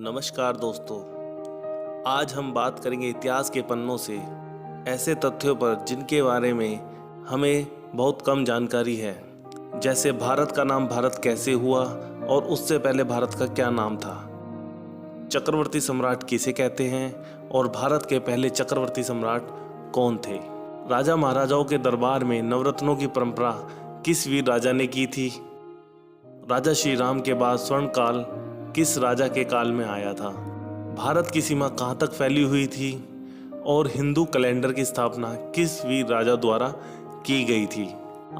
नमस्कार दोस्तों, आज हम बात करेंगे इतिहास के पन्नों से ऐसे तथ्यों पर जिनके बारे में हमें बहुत कम जानकारी है। जैसे भारत का नाम भारत कैसे हुआ और उससे पहले भारत का क्या नाम था, चक्रवर्ती सम्राट किसे कहते हैं और भारत के पहले चक्रवर्ती सम्राट कौन थे। राजा महाराजाओं के दरबार में नवरत्नों की परंपरा किस वीर राजा ने की थी। राजा श्री राम के बाद स्वर्ण काल किस राजा के काल में आया था। भारत की सीमा कहाँ तक फैली हुई थी और हिंदू कैलेंडर की स्थापना किस वीर राजा द्वारा की गई थी।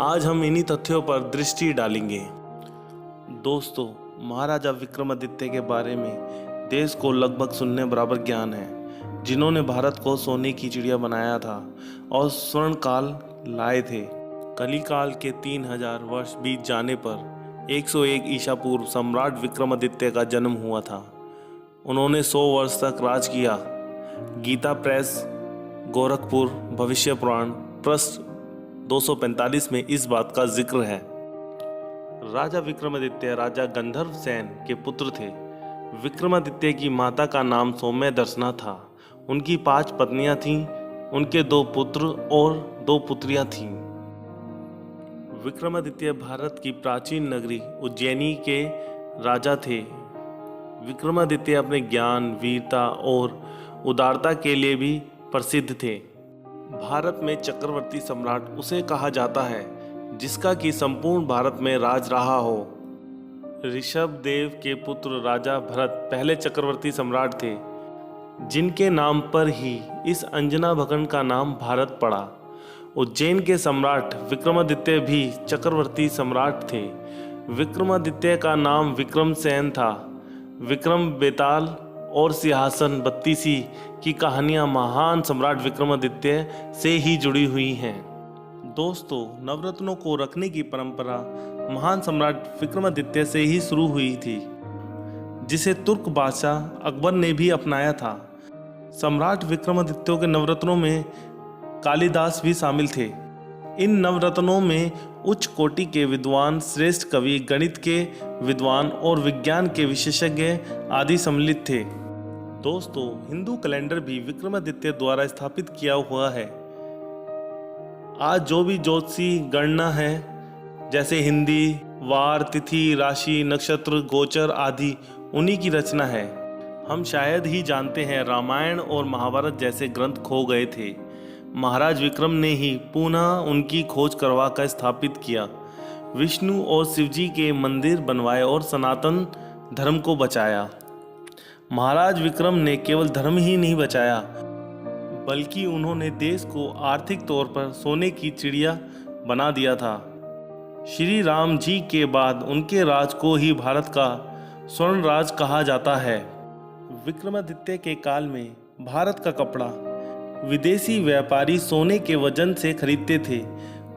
आज हम इन्हीं तथ्यों पर दृष्टि डालेंगे। दोस्तों, महाराजा विक्रमादित्य के बारे में देश को लगभग सुनने बराबर ज्ञान है, जिन्होंने भारत को सोने की चिड़िया बनाया था और स्वर्ण काल लाए थे। कलिकाल के 3000 वर्ष बीत जाने पर 101 ईसा पूर्व सम्राट विक्रमादित्य का जन्म हुआ था। उन्होंने 100 वर्ष तक राज किया। गीता प्रेस, गोरखपुर, भविष्य पुराण, पृष्ठ 245 में इस बात का जिक्र है। राजा विक्रमादित्य राजा गंधर्व सेन के पुत्र थे। विक्रमादित्य की माता का नाम सौम्य दर्शना था। उनकी 5 पत्नियां थीं, उनके 2 पुत्र और 2 पुत्रियां थीं। विक्रमादित्य भारत की प्राचीन नगरी उज्जैनी के राजा थे। विक्रमादित्य अपने ज्ञान, वीरता और उदारता के लिए भी प्रसिद्ध थे। भारत में चक्रवर्ती सम्राट उसे कहा जाता है जिसका कि संपूर्ण भारत में राज रहा हो। ऋषभ देव के पुत्र राजा भरत पहले चक्रवर्ती सम्राट थे, जिनके नाम पर ही इस अंजना भखंड का नाम भारत पड़ा। उज्जैन के सम्राट विक्रमादित्य भी चक्रवर्ती सम्राट थे। विक्रमादित्य का नाम विक्रमसेन था। विक्रम बेताल और सिंहासन बत्तीसी की कहानियां महान सम्राट विक्रमादित्य से ही जुड़ी हुई हैं। दोस्तों, नवरत्नों को रखने की परंपरा महान सम्राट विक्रमादित्य से ही शुरू हुई थी, जिसे तुर्क बादशाह अकबर ने भी अपनाया था। सम्राट विक्रमादित्य के नवरत्नों में कालिदास भी शामिल थे। इन नवरत्नों में उच्च कोटि के विद्वान, श्रेष्ठ कवि, गणित के विद्वान और विज्ञान के विशेषज्ञ आदि सम्मिलित थे। दोस्तों, हिंदू कैलेंडर भी विक्रमादित्य द्वारा स्थापित किया हुआ है। आज जो भी ज्योतिषी गणना है, जैसे हिंदी, वार, तिथि, राशि, नक्षत्र, गोचर आदि, उन्हीं की रचना है। हम शायद ही जानते हैं रामायण और महाभारत जैसे ग्रंथ खो गए थे। महाराज विक्रम ने ही पुनः उनकी खोज करवा कर स्थापित किया। विष्णु और शिवजी के मंदिर बनवाए और सनातन धर्म को बचाया। महाराज विक्रम ने केवल धर्म ही नहीं बचाया, बल्कि उन्होंने देश को आर्थिक तौर पर सोने की चिड़िया बना दिया था। श्री राम जी के बाद उनके राज को ही भारत का स्वर्ण राज कहा जाता है। विक्रमादित्य के काल में भारत का कपड़ा विदेशी व्यापारी सोने के वजन से खरीदते थे।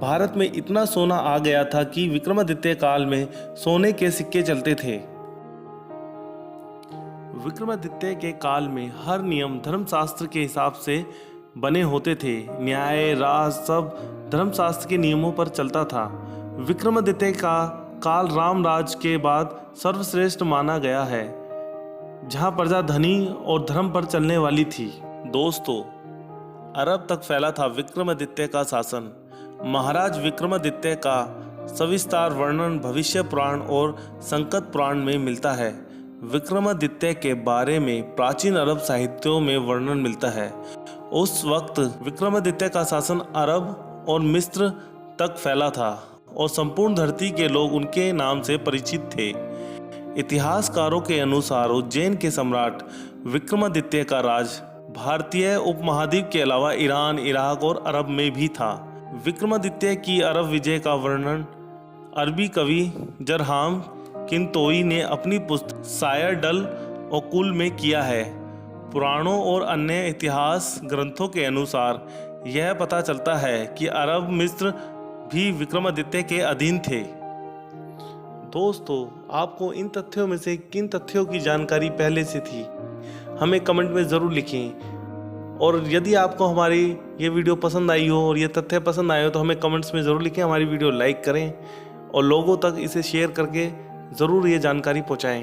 भारत में इतना सोना आ गया था कि विक्रमादित्य काल में सोने के सिक्के चलते थे। विक्रमादित्य के काल में हर नियम धर्मशास्त्र के हिसाब से बने होते थे। न्याय, राज सब धर्मशास्त्र के नियमों पर चलता था। विक्रमादित्य का काल राम राज के बाद सर्वश्रेष्ठ माना गया है, जहां प्रजा धनी और धर्म पर चलने वाली थी। दोस्तों, अरब तक फैला था विक्रमादित्य का शासन। महाराज विक्रमादित्य का सविस्तार वर्णन भविष्य पुराण और संकट पुराण में मिलता है। विक्रमादित्य के बारे में प्राचीन अरब साहित्यों में वर्णन मिलता है। उस वक्त विक्रमादित्य का शासन अरब और मिस्र तक फैला था और संपूर्ण धरती के लोग उनके नाम से परिचित थे। इतिहासकारों के अनुसार उज्जैन के सम्राट विक्रमादित्य का राज भारतीय उपमहाद्वीप के अलावा ईरान, इराक और अरब में भी था। विक्रमादित्य की अरब विजय का वर्णन अरबी कवि जरहाम किनतोई ने अपनी पुस्तक सायर डल ओकुल में किया है। पुराणों और अन्य इतिहास ग्रंथों के अनुसार यह पता चलता है कि अरब मिस्र भी विक्रमादित्य के अधीन थे। दोस्तों, आपको इन तथ्यों में से किन तथ्यों की जानकारी पहले से थी, हमें कमेंट में ज़रूर लिखें। और यदि आपको हमारी ये वीडियो पसंद आई हो और ये तथ्य पसंद आए हो तो हमें कमेंट्स में ज़रूर लिखें। हमारी वीडियो लाइक करें और लोगों तक इसे शेयर करके ज़रूर ये जानकारी पहुंचाएं।